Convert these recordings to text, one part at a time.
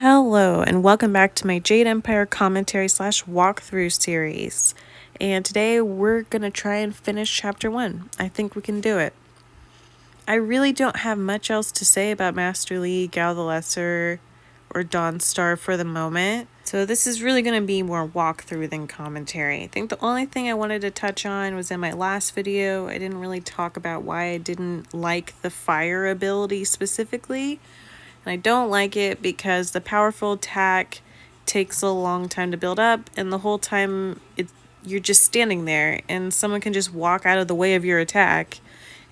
Hello, and welcome back to my Jade Empire commentary slash walkthrough series. And today we're going to try and finish chapter 1. I think we can do it. I really don't have much else to say about Master Li, Gao the Lesser, or Dawnstar for the moment. So this is really going to be more walkthrough than commentary. I think the only thing I wanted to touch on was in my last video. I didn't really talk about why I didn't like the fire ability specifically. And I don't like it because the powerful attack takes a long time to build up, and the whole time you're just standing there and someone can just walk out of the way of your attack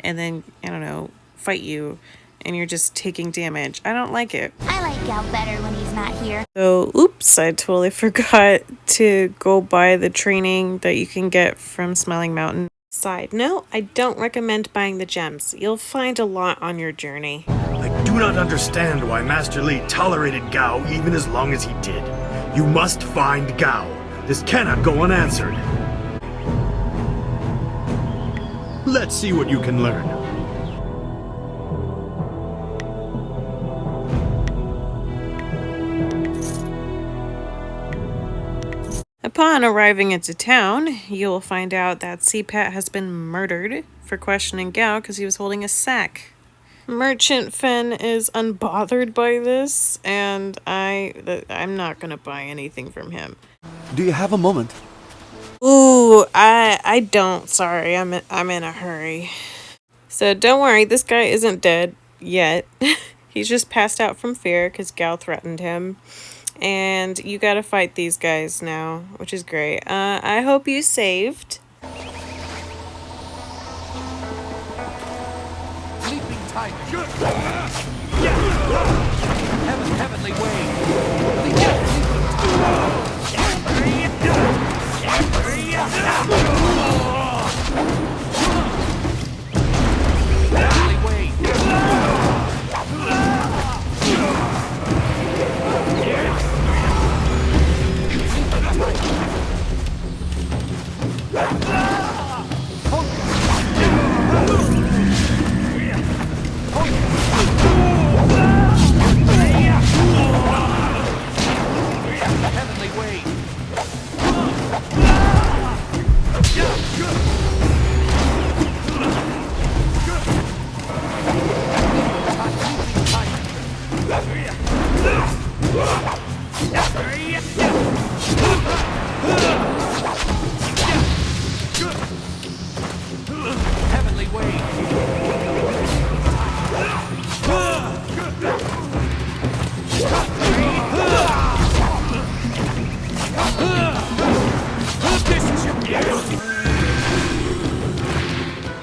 and then, I don't know, fight you, and you're just taking damage. I don't like it. I like Gal better when he's not here. So, oops, I totally forgot to go buy the training that you can get from Smiling Mountain. Side note, I don't recommend buying the gems. You'll find a lot on your journey. I do not understand why Master Li tolerated Gao even as long as he did. You must find Gao. This cannot go unanswered. Let's see what you can learn. Upon arriving into town, you'll find out that CPAT has been murdered for questioning Gao because he was holding a sack. Merchant Fen is unbothered by this, and I'm not gonna buy anything from him. Do you have a moment? Ooh, I don't. Sorry, I'm in a hurry. So don't worry, this guy isn't dead yet. He's just passed out from fear because Gao threatened him. And you gotta fight these guys now, which is great. I hope you saved. Leaping tiger. Heavenly wave.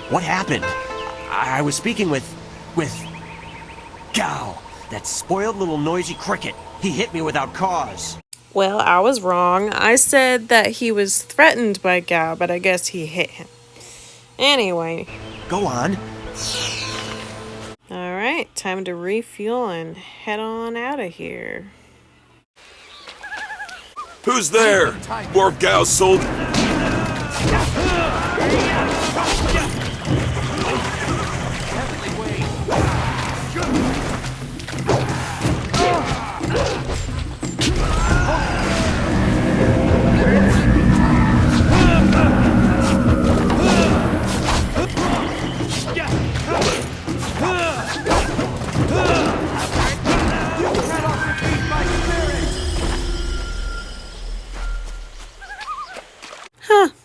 What happened? I was speaking with Gao, that spoiled little noisy cricket. He hit me without cause. Well, I was wrong. I said that he was threatened by Gao, but I guess he hit him. Anyway. Go on. Alright, time to refuel and head on out of here. Who's there? More of Gao's soldiers?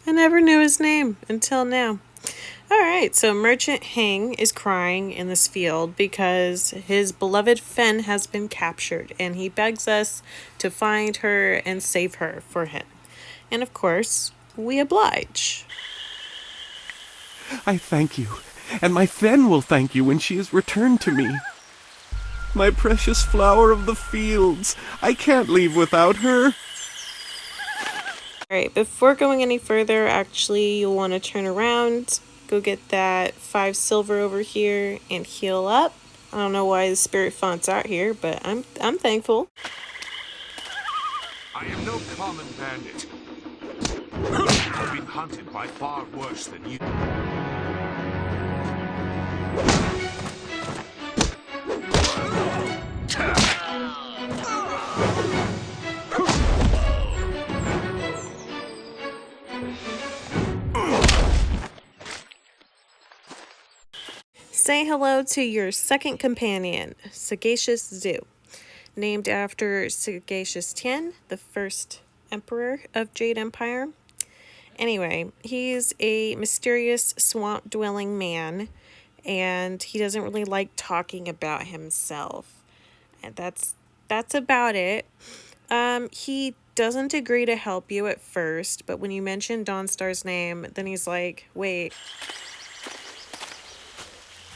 I never knew his name until now. Alright, so Merchant Hang is crying in this field because his beloved Fen has been captured, and he begs us to find her and save her for him. And of course, we oblige. I thank you, and my Fen will thank you when she is returned to me. My precious flower of the fields. I can't leave without her. Alright, before going any further, actually, you'll want to turn around, go get that 5 silver over here, and heal up. I don't know why the spirit font's out here, but I'm thankful. I am no common bandit. I've been hunted by far worse than you. Say hello to your second companion, Sagacious Zoo, named after Sagacious Tien, the first emperor of Jade Empire. Anyway, he's a mysterious swamp-dwelling man, and he doesn't really like talking about himself. And that's about it. He doesn't agree to help you at first, but when you mention Dawnstar's name, then he's like, wait.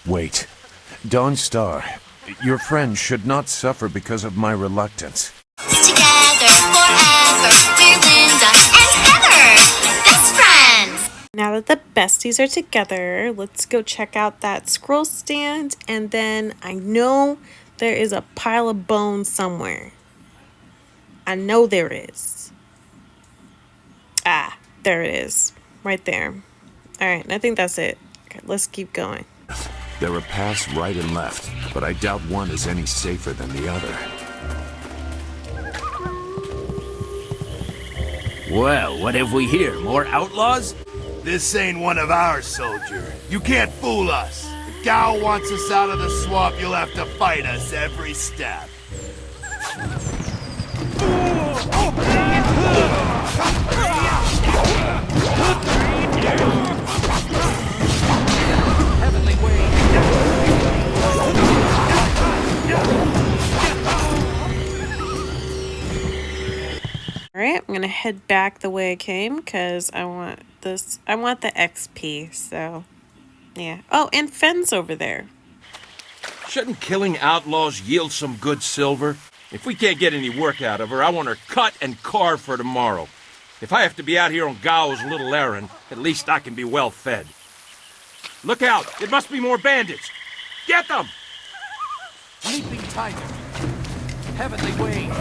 Wait. Dawnstar, your friend should not suffer because of my reluctance. Together forever, we're Linda and Heather, best friends. Now that the besties are together, let's go check out that scroll stand, and then I know there is a pile of bones somewhere. I know there is. Ah, there it is. Right there. Alright, I think that's it. Okay, let's keep going. There are paths right and left, but I doubt one is any safer than the other. Well, what have we here? More outlaws? This ain't one of ours, soldier. You can't fool us. If Gao wants us out of the swamp, you'll have to fight us every step. Alright, I'm gonna head back the way I came because I want the XP, so yeah. Oh, and Fenn's over there. Shouldn't killing outlaws yield some good silver? If we can't get any work out of her, I want her cut and carved for tomorrow. If I have to be out here on Gao's little errand, at least I can be well fed. Look out! It must be more bandits! Get them! Leaping tiger. Heavenly wing.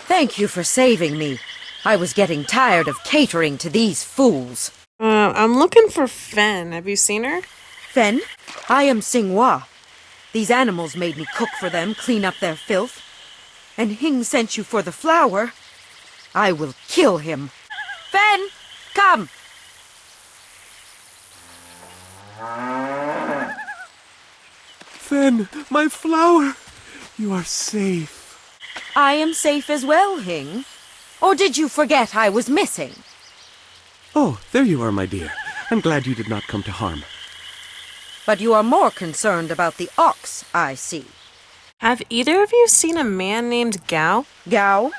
Thank you for saving me. I was getting tired of catering to these fools. I'm looking for Fen. Have you seen her? Fen, I am Xinghua. These animals made me cook for them, clean up their filth. And Hing sent you for the flower. I will kill him. Fen, come! Fen, my flower! You are safe. I am safe as well, Hing. Or did you forget I was missing? Oh, there you are, my dear. I'm glad you did not come to harm. But you are more concerned about the ox, I see. Have either of you seen a man named Gao? Gao?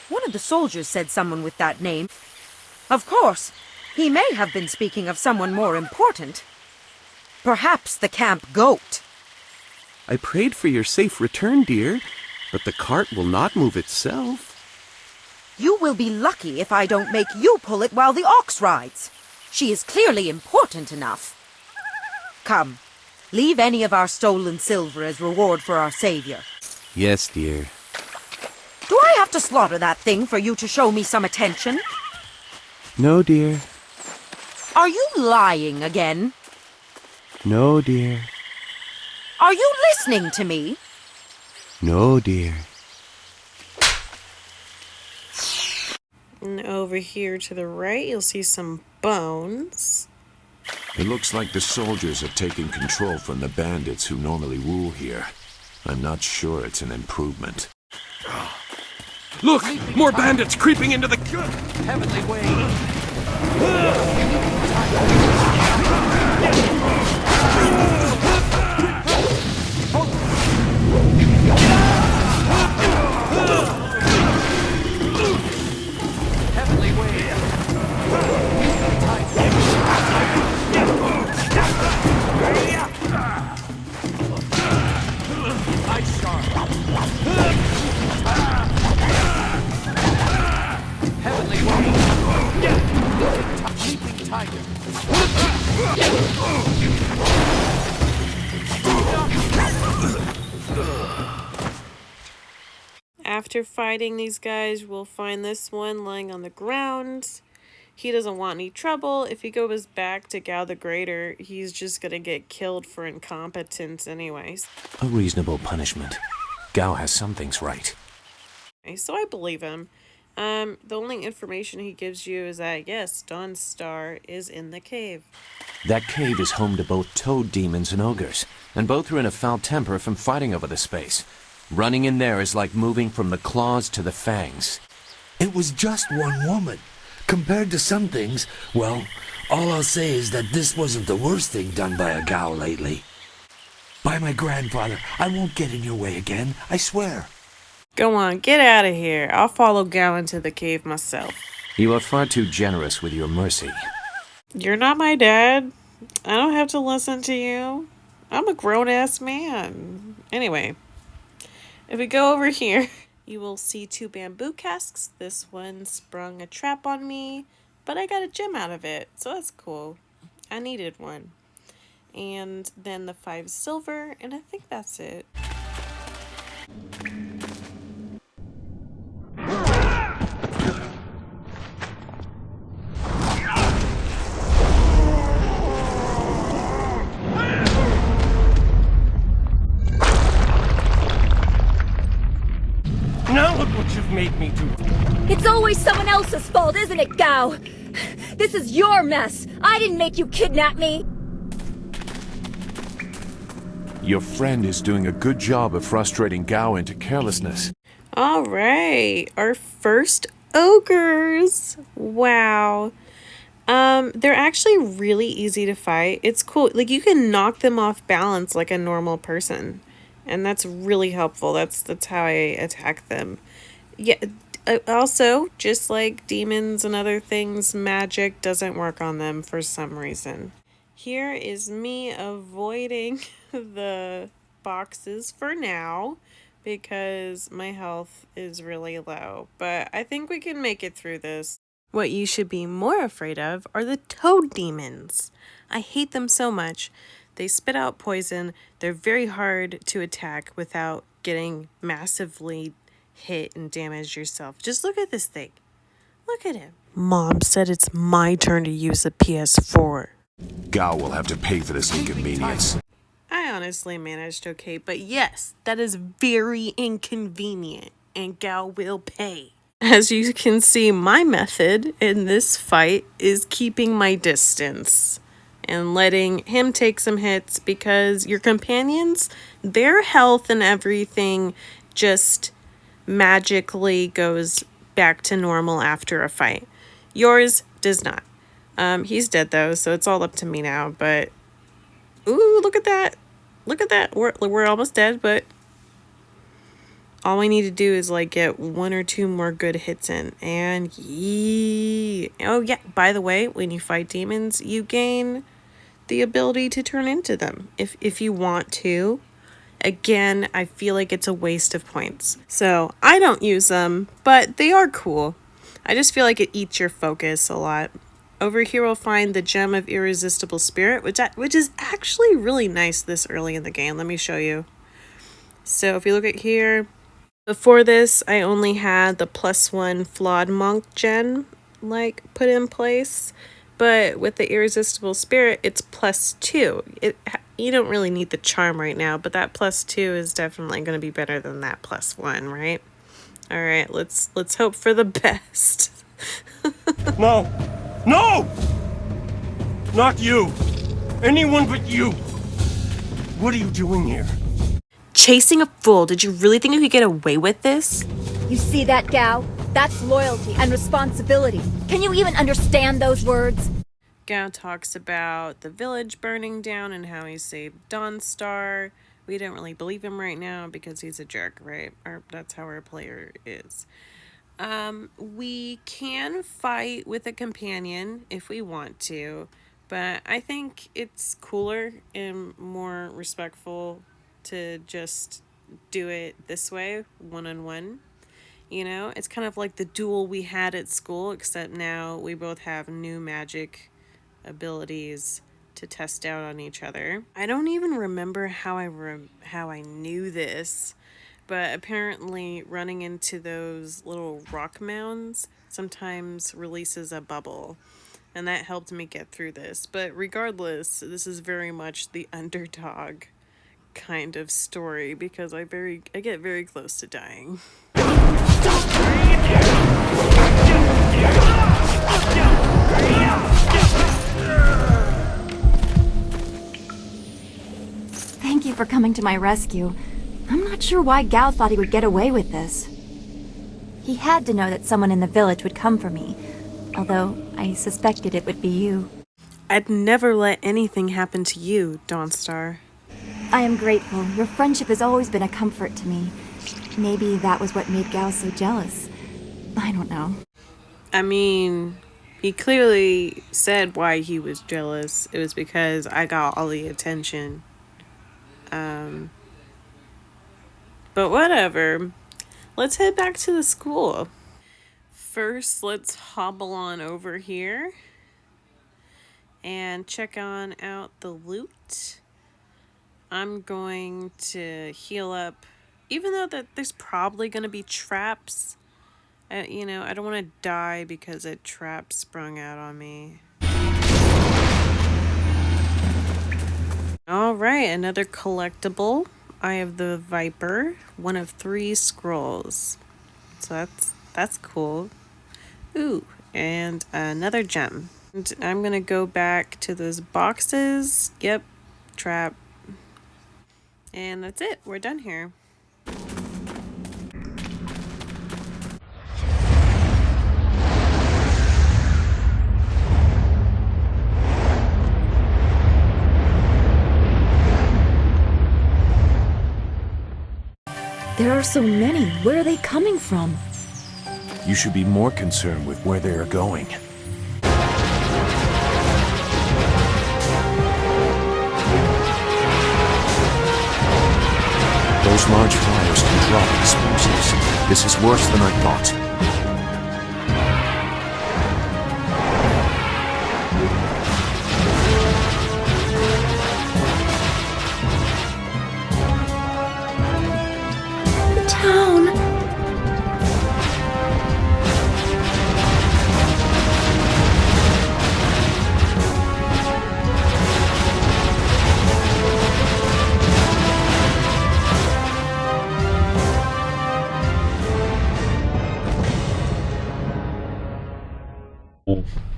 One of the soldiers said someone with that name. Of course, he may have been speaking of someone more important. Perhaps the camp goat. I prayed for your safe return, dear, but the cart will not move itself. You will be lucky if I don't make you pull it while the ox rides. She is clearly important enough. Come, leave any of our stolen silver as reward for our savior. Yes, dear. Do I have to slaughter that thing for you to show me some attention? No, dear. Are you lying again? No, dear. Are you listening to me? No, dear. And over here to the right, you'll see some bones. It looks like the soldiers have taken control from the bandits who normally rule here. I'm not sure it's an improvement. Look! More bandits creeping into the... Heavenly wing. Heavenly wing. Ice shark. Heavenly wing. Leaping tiger. After fighting these guys, we'll find this one lying on the ground. He doesn't want any trouble. If he goes back to Gao the Greater, he's just gonna get killed for incompetence anyways. A reasonable punishment. Gao has some things right. So I believe him. The only information he gives you is that, yes, Dawn's Star is in the cave. That cave is home to both toad demons and ogres, and both are in a foul temper from fighting over the space. Running in there is like moving from the claws to the fangs. It was just one woman. Compared to some things, well, all I'll say is that this wasn't the worst thing done by a Gao lately. By my grandfather, I won't get in your way again, I swear. Go on, get out of here. I'll follow Gao into the cave myself. You are far too generous with your mercy. You're not my dad. I don't have to listen to you. I'm a grown-ass man. Anyway, if we go over here, you will see 2 bamboo casks. This one sprung a trap on me, but I got a gem out of it, so that's cool. I needed one. And then the 5 silver, and I think that's it. Now look what you've made me do. It's always someone else's fault, isn't it, Gao? This is your mess. I didn't make you kidnap me. Your friend is doing a good job of frustrating Gao into carelessness. All right, our first ogres. Wow. They're actually really easy to fight. It's cool. Like, you can knock them off balance like a normal person. And that's really helpful. That's how I attack them. Yeah, also, just like demons and other things, magic doesn't work on them for some reason. Here is me avoiding the boxes for now because my health is really low. But I think we can make it through this. What you should be more afraid of are the toad demons. I hate them so much. They spit out poison. They're very hard to attack without getting massively hit and damage yourself. Just look at this thing. Look at him. Mom said it's my turn to use the PS4. Gao will have to pay for this inconvenience. I honestly managed okay, but yes, that is very inconvenient, and Gao will pay. As you can see, my method in this fight is keeping my distance and letting him take some hits, because your companions, their health and everything just magically goes back to normal after a fight. Yours does not. He's dead though, so it's all up to me now, but ooh, look at that. Look at that. We're almost dead, but all we need to do is like get 1 or 2 more good hits in, and oh yeah, by the way, when you fight demons, you gain the ability to turn into them if you want to. Again, I feel like it's a waste of points, so I don't use them, but they are cool. I just feel like it eats your focus a lot. Over here we'll find the Gem of Irresistible Spirit, which is actually really nice this early in the game. Let me show you. So if you look at here, before this I only had the +1 Flawed Monk gen like put in place, but with the Irresistible Spirit it's +2. You don't really need the charm right now, but that +2 is definitely going to be better than that +1, right? All right, let's hope for the best. No! No! Not you! Anyone but you! What are you doing here? Chasing a fool. Did you really think you could get away with this? You see that, Gao? That's loyalty and responsibility. Can you even understand those words? Gao talks about the village burning down and how he saved Dawnstar. We don't really believe him right now because he's a jerk, right? Or that's how our player is. We can fight with a companion if we want to, but I think it's cooler and more respectful to just do it this way, one-on-one. You know, it's kind of like the duel we had at school, except now we both have new magic abilities to test out on each other. I don't even remember how I knew this, but apparently running into those little rock mounds sometimes releases a bubble, and that helped me get through this. But regardless, this is very much the underdog kind of story because I get very close to dying. Thank you for coming to my rescue. I'm not sure why Gao thought he would get away with this. He had to know that someone in the village would come for me, although I suspected it would be you. I'd never let anything happen to you, Dawnstar. I am grateful. Your friendship has always been a comfort to me. Maybe that was what made Gao so jealous. I don't know. I mean, he clearly said why he was jealous. It was because I got all the attention. But whatever. Let's head back to the school. First, let's hobble on over here and check on out the loot. I'm going to heal up, even though that there's probably going to be traps. You know, I don't want to die because a trap sprung out on me. All right, another collectible. I have the Viper, one of 3 scrolls. So that's cool. Ooh, and another gem. And I'm gonna go back to those boxes. Yep, trap. And that's it. We're done here. There are so many. Where are they coming from? You should be more concerned with where they are going. Those large fires can drop explosives. This is worse than I thought.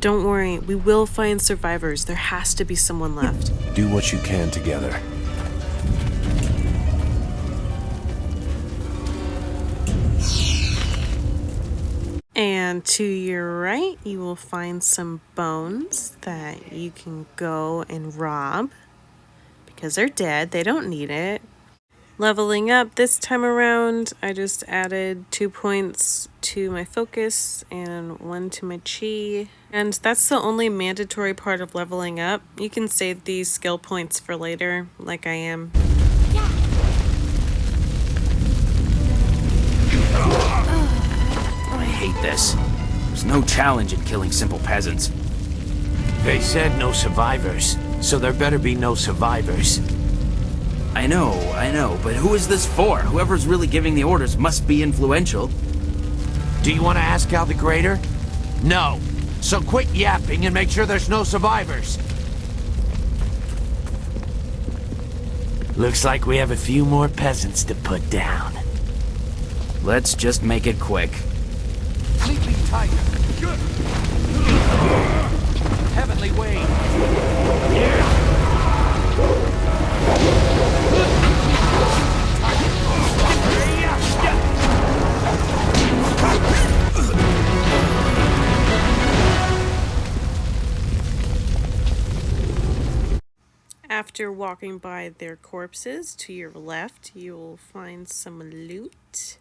Don't worry, we will find survivors. There has to be someone left. Do what you can together. And to your right, you will find some bones that you can go and rob. Because they're dead, they don't need it. Leveling up this time around, I just added 2 points to my focus and 1 to my chi. And that's the only mandatory part of leveling up. You can save these skill points for later, like I am. I hate this. There's no challenge in killing simple peasants. They said no survivors, so there better be no survivors. I know, but who is this for? Whoever's really giving the orders must be influential. Do you want to ask Al the Greater? No. So quit yapping and make sure there's no survivors. Looks like we have a few more peasants to put down. Let's just make it quick. Completely tight. Heavenly wave. After walking by their corpses, to your left, you will find some loot.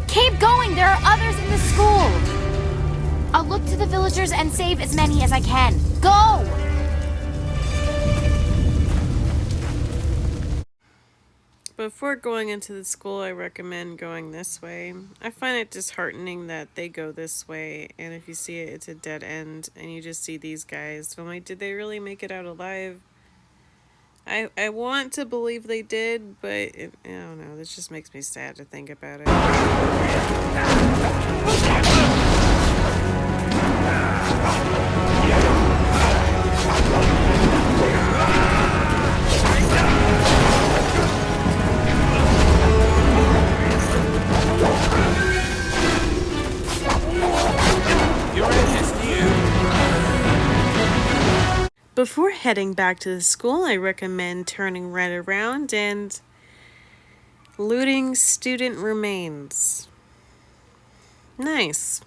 Keep going! There are others in the school! I'll look to the villagers and save as many as I can. Go! Before going into the school, I recommend going this way. I find it disheartening that they go this way, and if you see it, it's a dead end, and you just see these guys. I'm like, did they really make it out alive? I want to believe they did, but I don't know. This just makes me sad to think about it. Before heading back to the school, I recommend turning right around and looting student remains. Nice.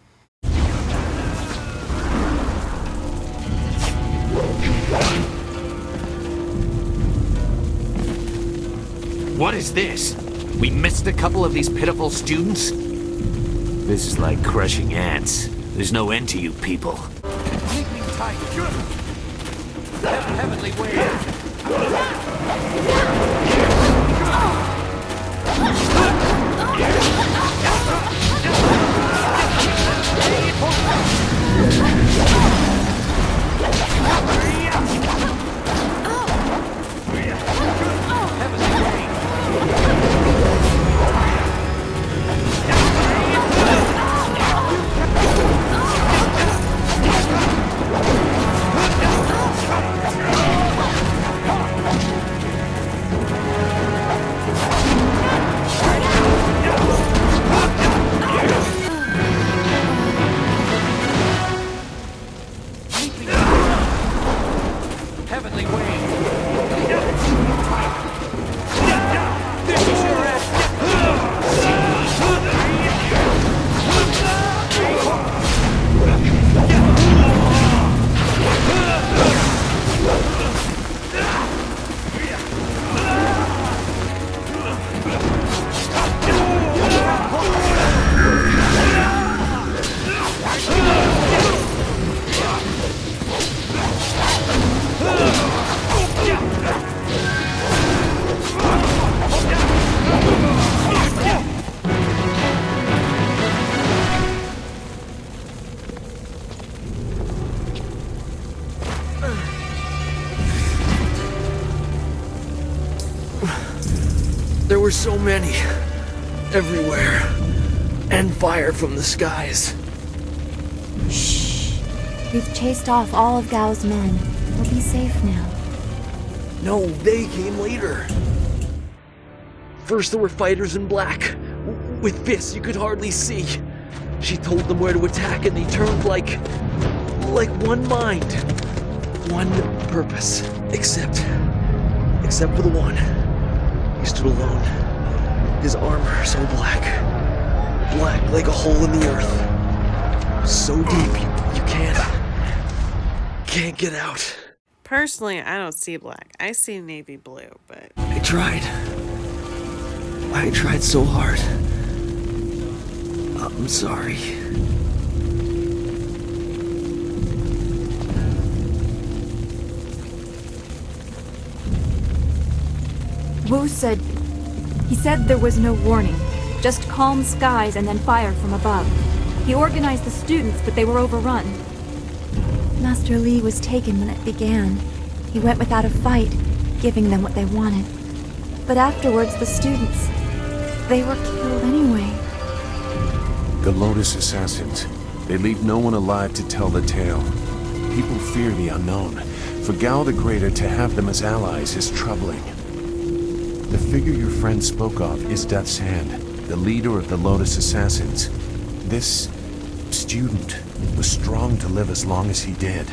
What is this? We missed a couple of these pitiful students? This is like crushing ants. There's no end to you people. Keep me tight. Heavenly wave. There were so many. Everywhere. And fire from the skies. Shh. We've chased off all of Gao's men. We'll be safe now. No, they came later. First there were fighters in black. With fists you could hardly see. She told them where to attack and they turned like one mind. One purpose. Except for the one. He stood alone. His armor so black. Black like a hole in the earth. So deep you can't get out. Personally, I don't see black. I see navy blue, but... I tried so hard. I'm sorry. Wu said... He said there was no warning. Just calm skies and then fire from above. He organized the students, but they were overrun. Master Li was taken when it began. He went without a fight, giving them what they wanted. But afterwards, the students... they were killed anyway. The Lotus Assassins. They leave no one alive to tell the tale. People fear the unknown. For Gao the Greater to have them as allies is troubling. The figure your friend spoke of is Death's Hand, the leader of the Lotus Assassins. This student was strong to live as long as he did.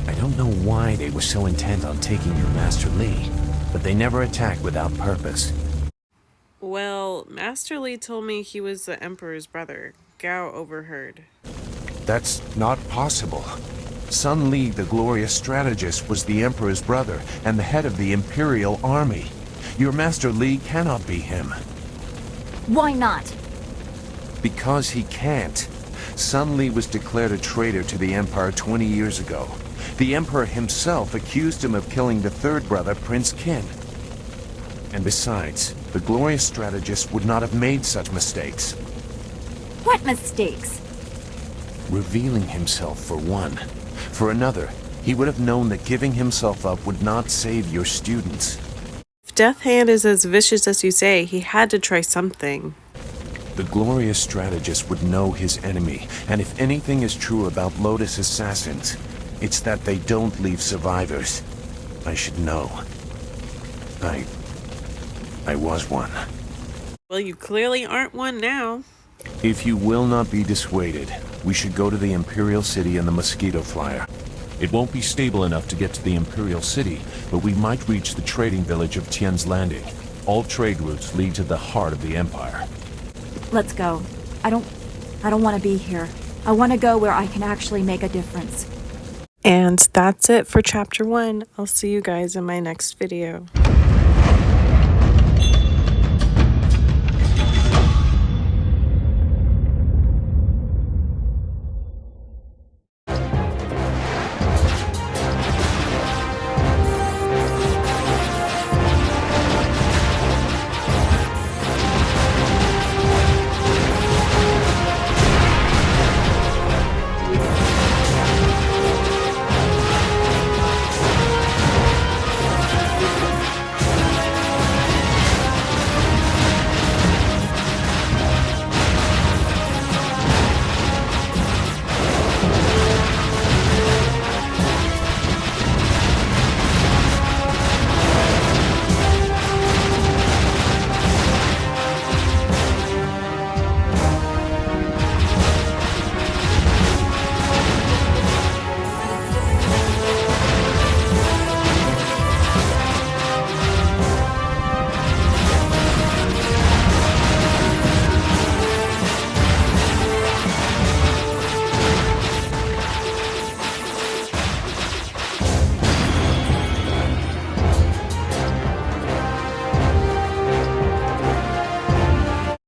I don't know why they were so intent on taking your Master Li, but they never attacked without purpose. Well, Master Li told me he was the Emperor's brother. Gao overheard. That's not possible. Sun Li, the glorious strategist, was the Emperor's brother and the head of the Imperial Army. Your Master Li cannot be him. Why not? Because he can't. Sun Li was declared a traitor to the Empire 20 years ago. The Emperor himself accused him of killing the third brother, Prince Qin. And besides, the glorious strategist would not have made such mistakes. What mistakes? Revealing himself, for one. For another, he would have known that giving himself up would not save your students. If Death Hand is as vicious as you say, he had to try something. The glorious strategist would know his enemy, and if anything is true about Lotus assassins, it's that they don't leave survivors. I should know. I was one. Well, you clearly aren't one now. If you will not be dissuaded, we should go to the Imperial City in the Mosquito Flyer. It won't be stable enough to get to the Imperial City, but we might reach the trading village of Tien's Landing. All trade routes lead to the heart of the Empire. Let's go. I don't want to be here. I want to go where I can actually make a difference. And that's it for chapter 1. I'll see you guys in my next video.